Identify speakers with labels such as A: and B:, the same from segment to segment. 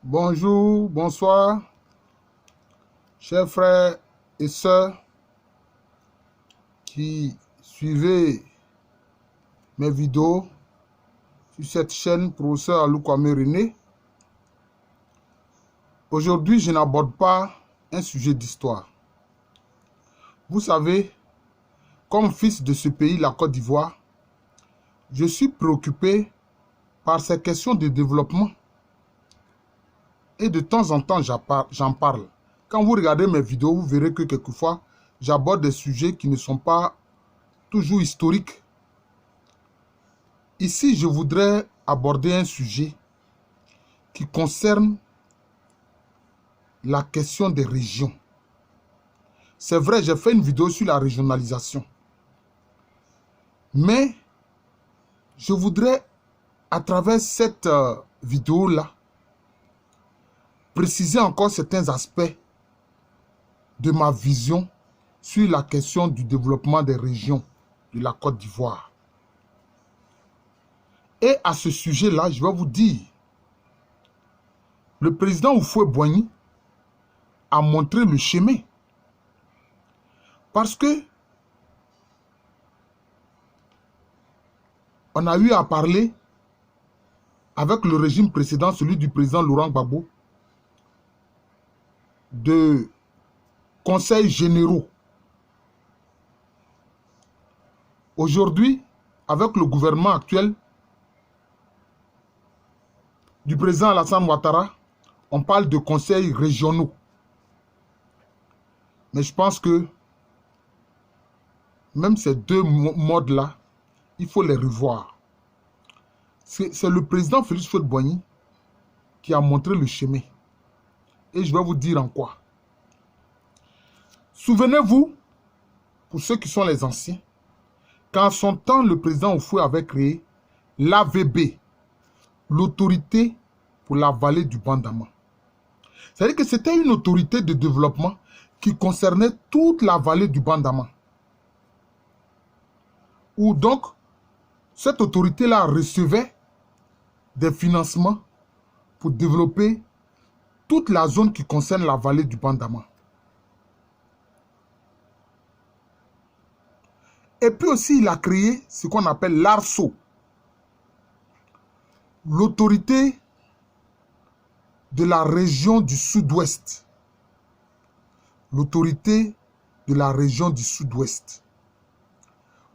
A: Bonjour, bonsoir, chers frères et sœurs qui suivez mes vidéos sur cette chaîne Professeur Alou Kwame René. Aujourd'hui, je n'aborde pas un sujet d'histoire. Vous savez, comme fils de ce pays, la Côte d'Ivoire, je suis préoccupé par ces questions de développement. Et de temps en temps, j'en parle. Quand vous regardez mes vidéos, vous verrez que quelquefois, j'aborde des sujets qui ne sont pas toujours historiques. Ici, je voudrais aborder un sujet qui concerne la question des régions. C'est vrai, j'ai fait une vidéo sur la régionalisation. Mais je voudrais, à travers cette vidéo-là, préciser encore certains aspects de ma vision sur la question du développement des régions de la Côte d'Ivoire. Et à ce sujet-là, je vais vous dire, le président Houphouët-Boigny a montré le chemin. Parce que on a eu à parler avec le régime précédent, celui du président Laurent Gbagbo, de conseils généraux. Aujourd'hui, avec le gouvernement actuel du président Alassane Ouattara, on parle de conseils régionaux. Mais je pense que même ces deux modes-là, il faut les revoir. C'est le président Félix Houphouët-Boigny qui a montré le chemin. Et je vais vous dire en quoi. Souvenez-vous, pour ceux qui sont les anciens, qu'en son temps, le président Houphouët avait créé l'AVB, l'autorité pour la vallée du Bandama. C'est-à-dire que c'était une autorité de développement qui concernait toute la vallée du Bandama. Où donc, cette autorité-là recevait des financements pour développer toute la zone qui concerne la vallée du Bandama. Et puis aussi, il a créé ce qu'on appelle l'ARSO, l'autorité de la région du Sud-Ouest. L'autorité de la région du Sud-Ouest.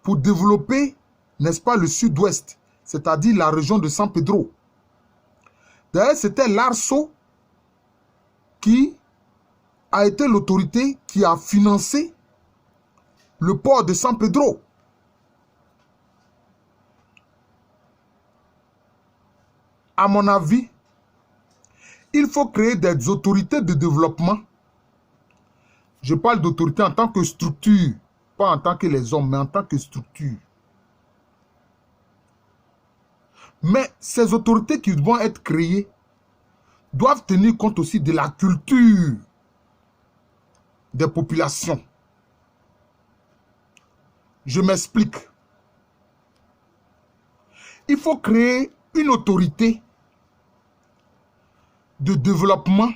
A: Pour développer, n'est-ce pas, le Sud-Ouest, c'est-à-dire la région de San Pedro. D'ailleurs, c'était l'ARSO qui a été l'autorité qui a financé le port de San Pedro. À mon avis, il faut créer des autorités de développement. Je parle d'autorité en tant que structure, pas en tant que les hommes, mais en tant que structure. Mais ces autorités qui vont être créées doivent tenir compte aussi de la culture des populations. Je m'explique. Il faut créer une autorité de développement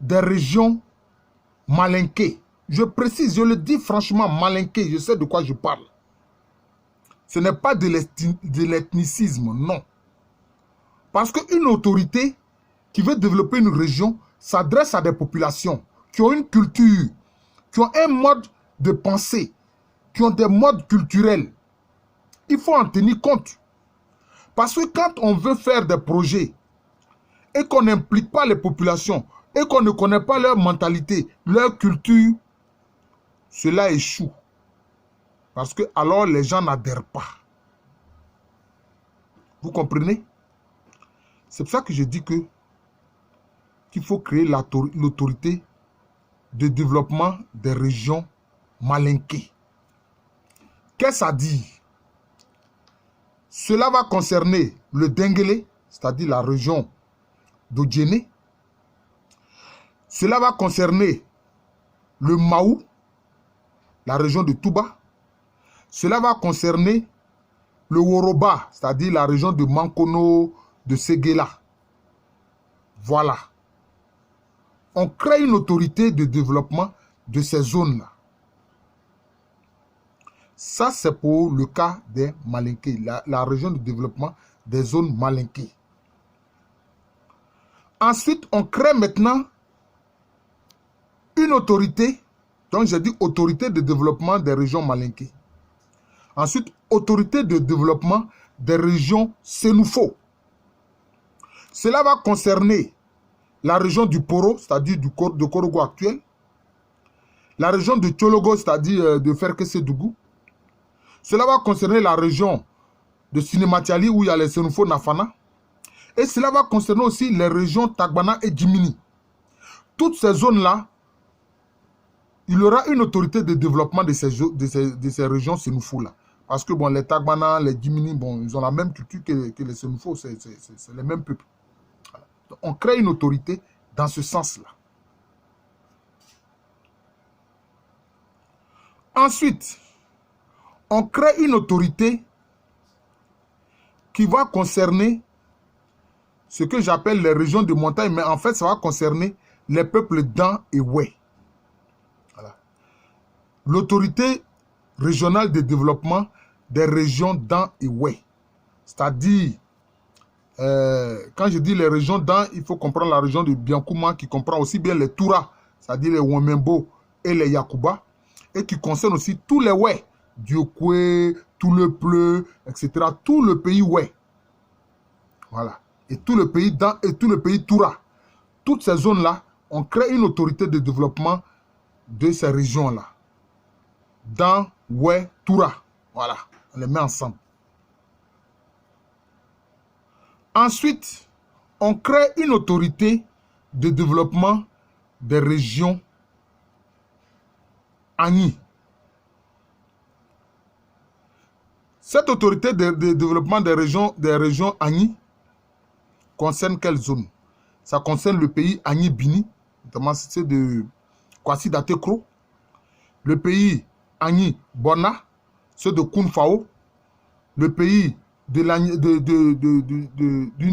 A: des régions malinquées. Je précise, je le dis franchement, malinquées, je sais de quoi je parle. Ce n'est pas de l'ethnicisme, non. Parce qu'une autorité qui veut développer une région s'adresse à des populations qui ont une culture, qui ont un mode de pensée, qui ont des modes culturels. Il faut en tenir compte. Parce que quand on veut faire des projets et qu'on n'implique pas les populations et qu'on ne connaît pas leur mentalité, leur culture, cela échoue. Parce que alors les gens n'adhèrent pas. Vous comprenez? C'est pour ça que je dis qu'il faut créer l'autorité de développement des régions malinquées. Qu'est-ce que ça dit? Cela va concerner le Denguélé, c'est-à-dire la région d'Odjéné. Cela va concerner le Maou, la région de Touba. Cela va concerner le Woroba, c'est-à-dire la région de Mankono, de Séguéla. Voilà. On crée une autorité de développement de ces zones-là. Ça, c'est pour le cas des Malinké, la région de développement des zones Malinké. Ensuite, on crée maintenant une autorité, donc j'ai dit autorité de développement des régions Malinké. Ensuite, autorité de développement des régions Sénoufo. Cela va concerner la région du Poro, c'est-à-dire de Korogo actuel, la région de Tchologo, c'est-à-dire de Ferkese-Dougou. Cela va concerner la région de Sinematiali, où il y a les Sénoufo Nafana. Et cela va concerner aussi les régions Tagbana et Djimini. Toutes ces zones-là, il y aura une autorité de développement de ces régions Sénoufo-là. Parce que bon, les Tagbana, les Djimini, bon, ils ont la même culture que les Sénoufo, c'est les mêmes peuples. Voilà. Donc, on crée une autorité dans ce sens-là. Ensuite, on crée une autorité qui va concerner ce que j'appelle les régions de montagne, mais en fait, ça va concerner les peuples d'An et Oué. Voilà. L'autorité régionale de développement des régions d'An et Oué. C'est-à-dire, quand je dis les régions d'An, il faut comprendre la région de Biankouma qui comprend aussi bien les Toura, c'est-à-dire les Womembo et les Yakuba, et qui concerne aussi tous les Oué, Diokwe, tout le Pleu, etc. Tout le pays Oué. Voilà. Et tout le pays d'An et tout le pays Toura. Toutes ces zones-là, on crée une autorité de développement de ces régions-là. Dan, Oué, Toura. Voilà. On les met ensemble. Ensuite, on crée une autorité de développement des régions Agni. Cette autorité de développement des régions Agni concerne quelle zone? Ça concerne le pays Agni-Bini, notamment c'est de Kwasi Datekro, le pays Agni-Bona, ceux de Kounfao, le pays d'une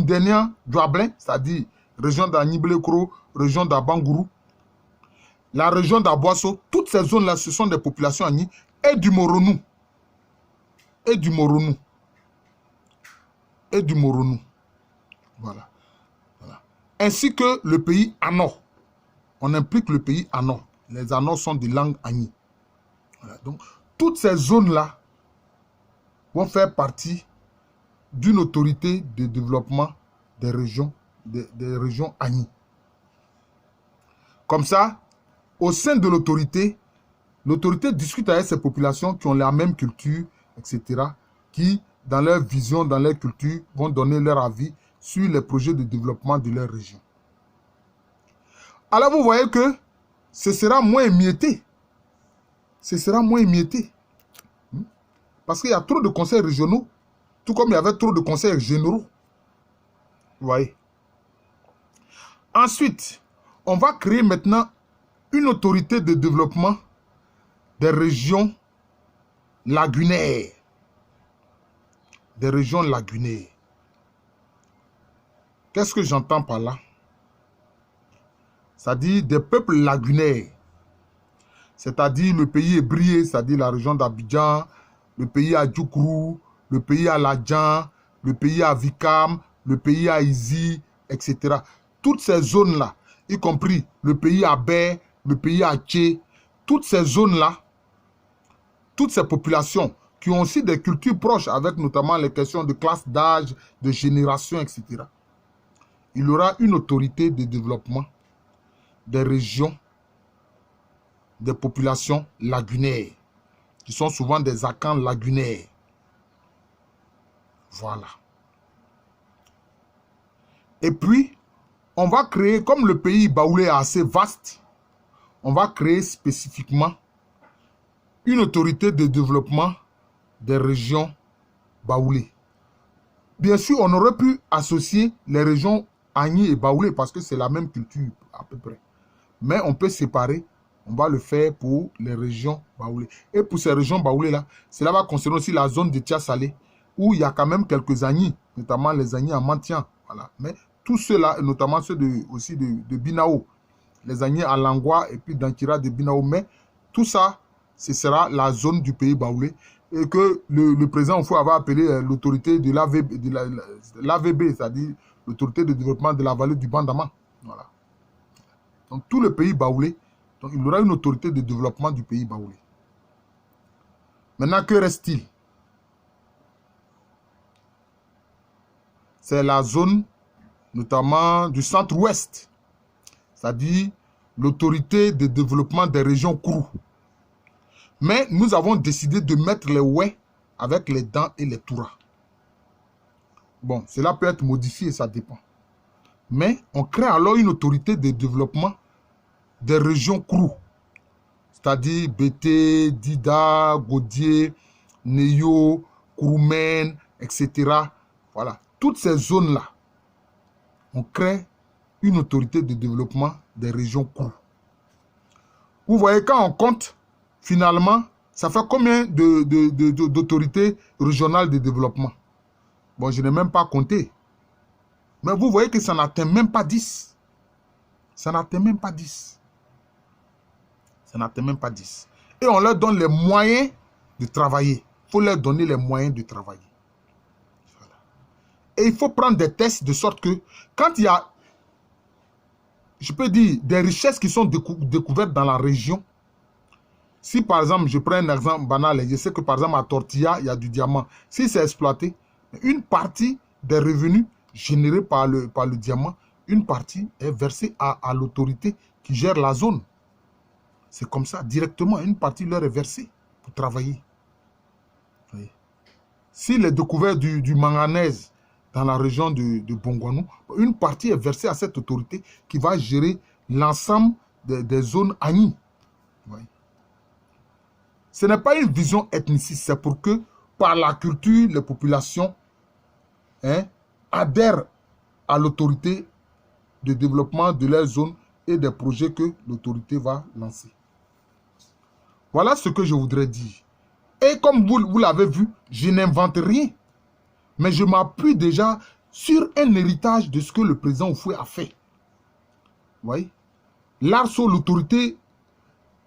A: dernière Douablin, c'est-à-dire région d'Agni-Blekro, région d'Abangourou, la région d'Aboasso. Toutes ces zones-là, ce sont des populations Agni et du Moronou. Et du Moronou. Et du Moronou. Voilà. Voilà. Ainsi que le pays Anor. On implique le pays Anor. Les Anor sont des langues Agni. Voilà. Donc, toutes ces zones-là vont faire partie d'une autorité de développement des régions Agni. Comme ça, au sein de l'autorité discute avec ces populations qui ont la même culture, etc., qui, dans leur vision, dans leur culture, vont donner leur avis sur les projets de développement de leur région. Alors vous voyez que ce sera moins émietté. Ce sera moins émietté. Parce qu'il y a trop de conseils régionaux, tout comme il y avait trop de conseils généraux. Vous voyez. Ensuite, on va créer maintenant une autorité de développement des régions lagunaires. Des régions lagunaires. Qu'est-ce que j'entends par là? C'est-à-dire des peuples lagunaires. C'est-à-dire le pays Ébrié, c'est-à-dire la région d'Abidjan, le pays à Djoukrou, le pays à Ladjan, le pays à Vikam, le pays à Izi, etc. Toutes ces zones-là, y compris le pays à Bé, le pays à Tché, toutes ces zones-là, toutes ces populations qui ont aussi des cultures proches, avec notamment les questions de classe d'âge, de génération, etc. Il y aura une autorité de développement des régions, des populations lagunaires, qui sont souvent des Akans lagunaires. Voilà. Et puis, on va créer, comme le pays Baoulé est assez vaste, on va créer spécifiquement une autorité de développement des régions Baoulé. Bien sûr, on aurait pu associer les régions Agni et Baoulé parce que c'est la même culture à peu près. Mais on peut séparer, on va le faire pour les régions Baoulé. Et pour ces régions Baoulé-là, cela va concerner aussi la zone de Tia Salé, où il y a quand même quelques Agni, notamment les Agni à Mantian. Voilà. Mais tous ceux-là, notamment ceux aussi de Binao, les Agnés à Langwa et puis d'Ankira de Binao, mais tout ça, ce sera la zone du pays baoulé et que le président Oufou avait appelé l'autorité de l'AVB, c'est-à-dire l'autorité de développement de la vallée du Bandama. Voilà. Donc tout le pays baoulé, donc il y aura une autorité de développement du pays baoulé. Maintenant, que reste-t-il? C'est la zone, notamment du centre-ouest, c'est-à-dire l'autorité de développement des régions Kourou. Mais nous avons décidé de mettre les Oué avec les Dents et les Touras. Bon, cela peut être modifié, ça dépend. Mais on crée alors une autorité de développement des régions Kourou, c'est-à-dire Bété, Dida, Gaudier, Neyo, Kouroumen, etc. Voilà. Toutes ces zones-là, on crée une autorité de développement des régions Kourou. Vous voyez, quand on compte, finalement, ça fait combien d'autorités régionales de développement? Bon, je n'ai même pas compté. Mais vous voyez que ça n'atteint même pas 10. Ça n'atteint même pas 10. Ça n'atteint même pas 10. Et on leur donne les moyens de travailler. Il faut leur donner les moyens de travailler. Voilà. Et il faut prendre des tests de sorte que quand il y a, je peux dire, des richesses qui sont découvertes dans la région, si par exemple, je prends un exemple banal, je sais que par exemple à Tortilla, il y a du diamant. Si c'est exploité, une partie des revenus générés par le diamant, une partie est versée à l'autorité qui gère la zone. C'est comme ça, directement, une partie leur est versée pour travailler. Voyez. S'il est découvert du manganèse dans la région de Bongouanou, une partie est versée à cette autorité qui va gérer l'ensemble des zones Agni. Ce n'est pas une vision ethniciste, c'est pour que, par la culture, les populations adhèrent à l'autorité de développement de leur zone et des projets que l'autorité va lancer. Voilà ce que je voudrais dire. Et comme vous l'avez vu, je n'invente rien, mais je m'appuie déjà sur un héritage de ce que le président Oufoué a fait. Vous voyez? L'ARSO, l'autorité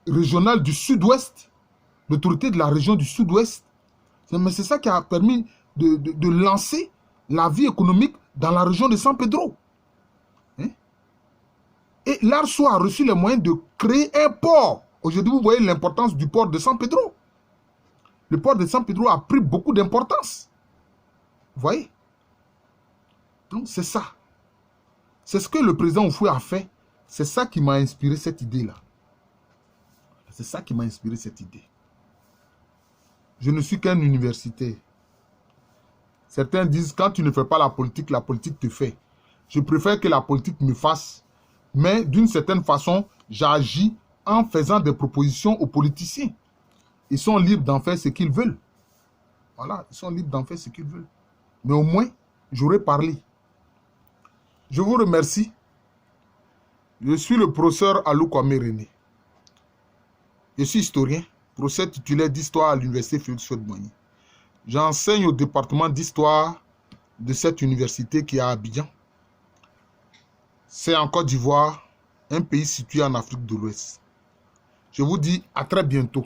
A: régionale du sud-ouest, l'autorité de la région du sud-ouest, c'est ça qui a permis de lancer la vie économique dans la région de San Pedro. Et l'ARSO a reçu les moyens de créer un port. Aujourd'hui, vous voyez l'importance du port de San Pedro. Le port de San Pedro a pris beaucoup d'importance. Vous voyez? Donc, c'est ça. C'est ce que le président Oufoué a fait. C'est ça qui m'a inspiré cette idée-là. C'est ça qui m'a inspiré cette idée. Je ne suis qu'un universitaire. Certains disent, quand tu ne fais pas la politique te fait. Je préfère que la politique me fasse. Mais d'une certaine façon, j'agis en faisant des propositions aux politiciens. Ils sont libres d'en faire ce qu'ils veulent. Voilà, ils sont libres d'en faire ce qu'ils veulent. Mais au moins, j'aurais parlé. Je vous remercie. Je suis le professeur Alou Kwame René. Je suis historien, professeur titulaire d'histoire à l'université Félix Houphouët-Boigny. J'enseigne au département d'histoire de cette université qui est à Abidjan. C'est en Côte d'Ivoire, un pays situé en Afrique de l'Ouest. Je vous dis à très bientôt.